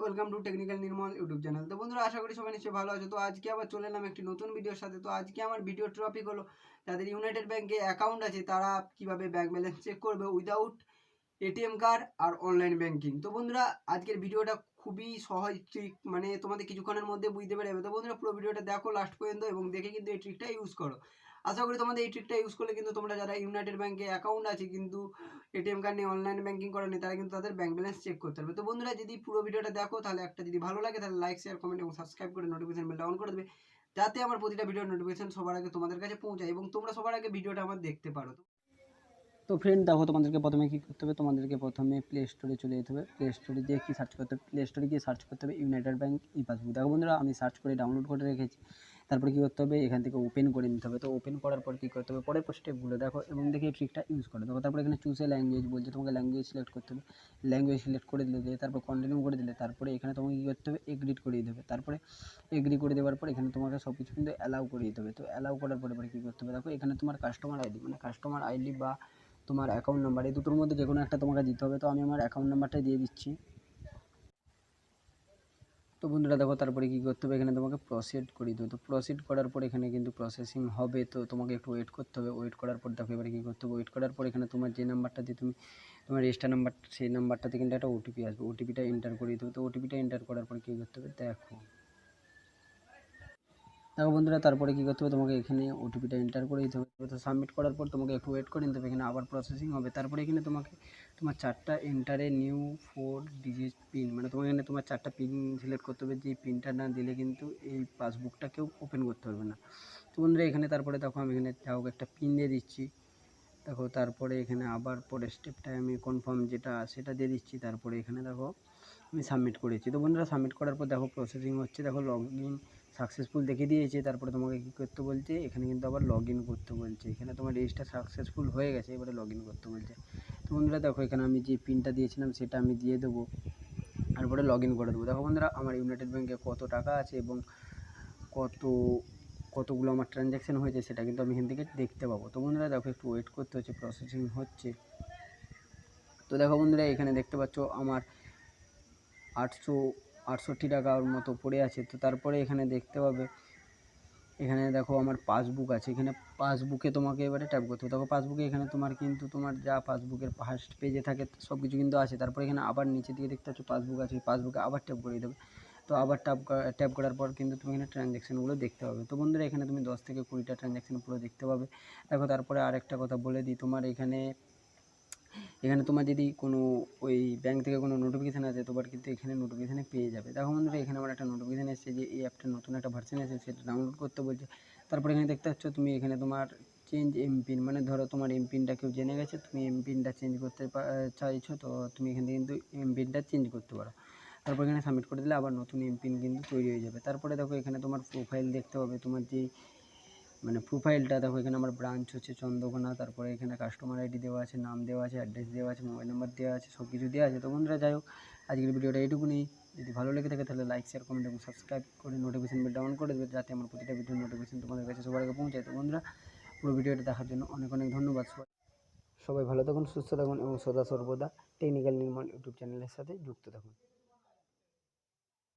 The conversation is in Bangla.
Welcome to technical Nirmal YouTube channel. তো বন্ধুরা, আশা করি সবাই নিশ্চয়ই ভালো আছো। তো আজকে আবার চলে এলাম একটি নতুন ভিডিওর সাথে। তো আজকে আমার ভিডিওর টপিক হলো যাদের ইউনাইটেড ব্যাংকে অ্যাকাউন্ট আছে তারা কিভাবে ব্যাংক ব্যালেন্স চেক করবে উইদাউট এটিএম কার্ড আর অনলাইন ব্যাংকিং। তো বন্ধুরা, আজকের ভিডিওটা খুবই সহজ ট্রিক, মানে তোমাদের কিছুক্ষণের মধ্যে বুঝতে পেরে যাবে। তো বন্ধুরা, পুরো ভিডিওটা দেখো লাস্ট পর্যন্ত এবং দেখে কিন্তু এই ট্রিকটা ইউজ করো। আশা করি তোমাদের এই ট্রিকটা ইউজ করলে কিন্তু তোমরা যারা ইউনাইটেড ব্যাংকে অ্যাকাউন্ট আছে কিন্তু এটিএম কার্ড নিয়ে অনলাইন ব্যাংকিং করা নেই, তারা কিন্তু তাদের ব্যাংক ব্যালেন্স চেক করতে পারবে। তো বন্ধুরা, যদি পুরো ভিডিওটা দেখো তাহলে একটা যদি ভালো লাগে তাহলে লাইক, শেয়ার, কমেন্ট এবং সাবস্ক্রাইব করে নোটিফিকেশন বেলটা অন করে দেবে, যাতে আমার প্রতিটা ভিডিওর নোটিফিকেশন সবার আগে তোমাদের কাছে পৌঁছায় এবং তোমরা সবার আগে ভিডিওটা আমার দেখতে পারো। তো ফ্রেন্ড দেখো, তোমাদেরকে প্রথমে কী করতে হবে, তোমাদেরকে প্রথমে প্লে স্টোরে চলে যেতে হবে। প্লে স্টোরে গিয়ে কী সার্চ করতে হবে, প্লে স্টোরে গিয়ে সার্চ করতে হবে ইউনাইটেড ব্যাংক ই পাসবুক। দেখো বন্ধুরা, আমি সার্চ করে ডাউনলোড করে রেখেছি। তারপরে কী করতে হবে, এখান থেকে ওপেন করে নিতে হবে। তো ওপেন করার পর কী করতে হবে, পরের স্টেপগুলো দেখো এবং দেখে এই ট্রিকটা ইউজ করে দেখো। তারপরে এখানে চুজ এ ল্যাঙ্গুয়েজ বলছে, তোমাকে ল্যাঙ্গুয়েজ সিলেক্ট করতে হবে। ল্যাঙ্গুয়েজ সিলেক্ট করে দিলে তারপর কন্টিনিউ করে দিলে তারপরে এখানে তোমাকে কী করতে হবে, এগ্রিড করিয়ে দেবে। তারপরে এগ্রি করে দেওয়ার পর এখানে তোমাকে সব কিছু কিন্তু অ্যালাউ করিয়ে দেবে। তো অ্যালাউ করার পরে কী করতে হবে, দেখো এখানে তোমার কাস্টমার আইডি, মানে কাস্টমার আইডি বা তোমার অ্যাকাউন্ট নাম্বার, এই দুটোর মধ্যে যে কোনো একটা তোমাকে দিতে হবে। তো আমি আমার অ্যাকাউন্ট নাম্বারটাই দিয়ে দিচ্ছি। তো বন্ধুরা দেখো, তারপরে কী করতে হবে, এখানে তোমাকে প্রসিড করে দিতে হবে। তো প্রসিড করার পর এখানে কিন্তু প্রসেসিং হবে, তো তোমাকে একটু ওয়েট করতে হবে। ওয়েট করার পর দেখো এবারে কী করতে হবে, ওয়েট করার পর এখানে তোমার যে নাম্বারটা দিয়ে তুমি তোমার রেজিস্টার নাম্বার, সেই নাম্বারটাতে কিন্তু একটা ওটিপি আসবে। ওটিপিটা এন্টার করে দিতে হবে। তো ওটিপিটা এন্টার করার পর কী করতে হবে, দেখো বন্ধুরা, তারপরে কী করতে হবে, তোমাকে এখানে ওটিপিটা এন্টার করে দিতে হবে। তো সাবমিট করার পর তোমাকে একটু ওয়েট করে নিতে হবে, এখানে আবার প্রসেসিং হবে। তারপরে এখানে তোমাকে তোমার 4টা এন্টারে নিউ 4 ডিজিট পিন, মানে তোমাকে এখানে তোমার 4টা পিন সিলেক্ট করতে হবে। যে পিনটা না দিলে কিন্তু এই পাসবুকটা কেউ ওপেন করতে পারবে না। তো বন্ধুরা, এখানে তারপরে দেখো আমি এখানে যা হোক একটা পিন দিয়ে দিচ্ছি। দেখো তারপরে এখানে আবার পরের স্টেপটায় আমি কনফার্ম যেটা সেটা দিয়ে দিচ্ছি। তারপরে এখানে দেখো আমি সাবমিট করেছি। তো বন্ধুরা, সাবমিট করার পর দেখো প্রসেসিং হচ্ছে, দেখো লগ ইন সাকসেসফুল দেখিয়ে দিয়েছে। তারপরে তোমাকে কী করতে বলছে, এখানে কিন্তু আবার লগ ইন করতে বলছে। এখানে তোমার রেজিস্টার সাকসেসফুল হয়ে গেছে, এবারে লগ ইন করতে বলছে। তো বন্ধুরা দেখো, এখানে আমি যে পিনটা দিয়েছিলাম সেটা আমি দিয়ে দেবো, তারপরে লগ ইন করে দেবো। দেখো বন্ধুরা, আমার ইউনাইটেড ব্যাংকে কত টাকা আছে এবং কতগুলো আমার ট্রানজ্যাকশান হয়েছে সেটা কিন্তু আমি এখান থেকে দেখতে পাবো। তো বন্ধুরা দেখো, একটু ওয়েট করতে হচ্ছে, প্রসেসিং হচ্ছে। তো দেখো বন্ধুরা, এখানে দেখতে পাচ্ছ আমার 868 টাকার মতো পড়ে আছে। তো তারপরে এখানে দেখতে পাবে, এখানে দেখো আমার পাসবুক আছে। এখানে পাসবুকে তোমাকে এবারে ট্যাপ করতে হবে। দেখো পাসবুকে এখানে তোমার কিন্তু তোমার যা পাসবুকের ফার্স্ট পেজে থাকে সব কিছু কিন্তু আছে। তারপরে এখানে আবার নিচে দিকে দেখতে পাচ্ছ পাসবুক আছে, পাসবুকে আবার ট্যাপ করে দেবে। তো আবার ট্যাপ করার পর কিন্তু তুমি এখানে ট্রানজ্যাকশানগুলো দেখতে পাবে। তো বন্ধুরা, এখানে তুমি 10 থেকে 20টা ট্রানজ্যাকশান পুরো দেখতে পাবে। দেখো তারপরে আরেকটা কথা বলে দিই, তোমার এখানে তোমার যদি কোনো ওই ব্যাংক থেকে কোনো নোটিফিকেশান আসে, তোমার কিন্তু এখানে নোটিফিকেশানে পেয়ে যাবে। দেখো বন্ধুরা, এখানে আমার একটা নোটিফিকেশান এসেছে যে এই অ্যাপটার নতুন একটা ভার্সন এসেছে, সেটা ডাউনলোড করতে বলছে। তারপরে এখানে দেখতে পাচ্ছ তুমি এখানে তোমার চেঞ্জ এমপিন, মানে ধরো তোমার এমপিনটা কেউ জেনে গেছে, তুমি এমপিনটা চেঞ্জ করতে চাইছো, তো তুমি এখান থেকে কিন্তু এমপিনটা চেঞ্জ করতে পারো। তারপর এখানে সাবমিট করে দিলে আবার নতুন এমপিন কিন্তু তৈরি হয়ে যাবে। তারপরে দেখো এখানে তোমার প্রোফাইল দেখতে পাবে, তোমার যে মানে প্রোফাইলটা দেখো, এখানে আমার ব্রাঞ্চ হচ্ছে চন্দ্রকোনা। তারপরে এখানে কাস্টমার আইডি দেওয়া আছে, নাম দেওয়া আছে, অ্যাড্রেস দেওয়া আছে, মোবাইল নাম্বার দেওয়া আছে, সব কিছু দেওয়া আছে। তো বন্ধুরা, যাই হোক, আজকের ভিডিওটা এইটুকুনি। যদি ভালো লেগে থাকে তাহলে লাইক, শেয়ার, কমেন্ট এবং সাবস্ক্রাইব করে নোটিফিকেশন বেলটা অন করে দেবে, যাতে আমার প্রতিটা ভিডিওর নোটিফিকেশন তোমাদের কাছে সবার আগে পৌঁছায়। তো বন্ধুরা, পুরো ভিডিওটা দেখার জন্য অনেক অনেক ধন্যবাদ। সবাই ভালো থাকুন, সুস্থ থাকুন এবং সদা সর্বদা টেকনিক্যাল নির্মল ইউটিউব চ্যানেলের সাথে যুক্ত থাকুন।